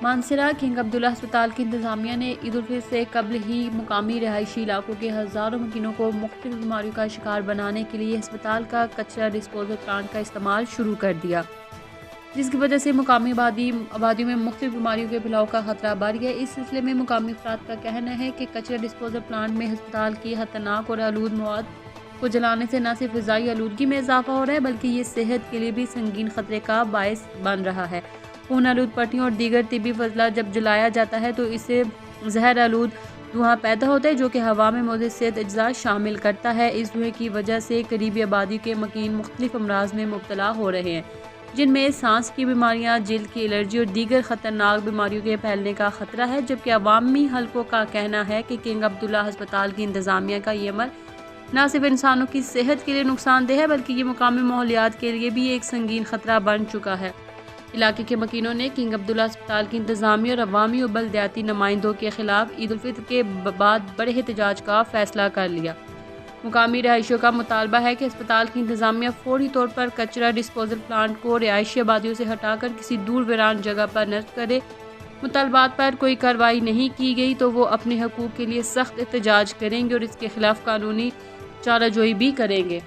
Mansehra king عبداللہ ہسپتال کی انتظامیہ نے عید الفطر سے قبل ہی مقامی رہائشی علاقوں کے ہزاروں مکینوں کو مختلف بیماریوں کا شکار بنانے کے لیے ہسپتال کا کچرا ڈسپوزل پلانٹ کا استعمال شروع کر دیا، جس کی وجہ سے مقامی آبادیوں میں مختلف بیماریوں کے پھیلاؤ کا خطرہ بڑھ گیا۔ اس سلسلے میں مقامی افراد کا کہنا ہے کہ کچرا ڈسپوزل پلانٹ میں ہسپتال کی خطرناک اور آلود مواد کو جلانے سے نہ صرف فضائی آلودگی میں اضافہ ہو رہا ہے بلکہ یہ صحت کے لیے بھی سنگین خطرے کا باعث بن رہا ہے۔ خون آلود پٹیوں اور دیگر طبی فضلہ جب جلایا جاتا ہے تو اس سے زہر آلود دھواں پیدا ہوتا ہے جو کہ ہوا میں موجود صحت اجزاء شامل کرتا ہے۔ اس دھوئیں کی وجہ سے قریبی آبادی کے مکین مختلف امراض میں مبتلا ہو رہے ہیں، جن میں سانس کی بیماریاں، جلد کی الرجی اور دیگر خطرناک بیماریوں کے پھیلنے کا خطرہ ہے، جبکہ عوامی حلقوں کا کہنا ہے کہ کنگ عبداللہ ہسپتال کی انتظامیہ کا یہ عمل نہ صرف انسانوں کی صحت کے لیے نقصان دہ ہے بلکہ یہ مقامی ماحولیات کے لیے بھی ایک سنگین خطرہ بن چکا ہے۔ علاقے کے مکینوں نے کنگ عبداللہ ہسپتال کی انتظامیہ اور عوامی و بلدیاتی نمائندوں کے خلاف عید الفطر کے بعد بڑے احتجاج کا فیصلہ کر لیا۔ مقامی رہائشیوں کا مطالبہ ہے کہ ہسپتال کی انتظامیہ فوری طور پر کچرا ڈسپوزل پلانٹ کو رہائشی آبادیوں سے ہٹا کر کسی دور ویران جگہ پر نصب کرے۔ مطالبات پر کوئی کارروائی نہیں کی گئی تو وہ اپنے حقوق کے لیے سخت احتجاج کریں گے اور اس کے خلاف قانونی چارہ جوئی بھی کریں گے۔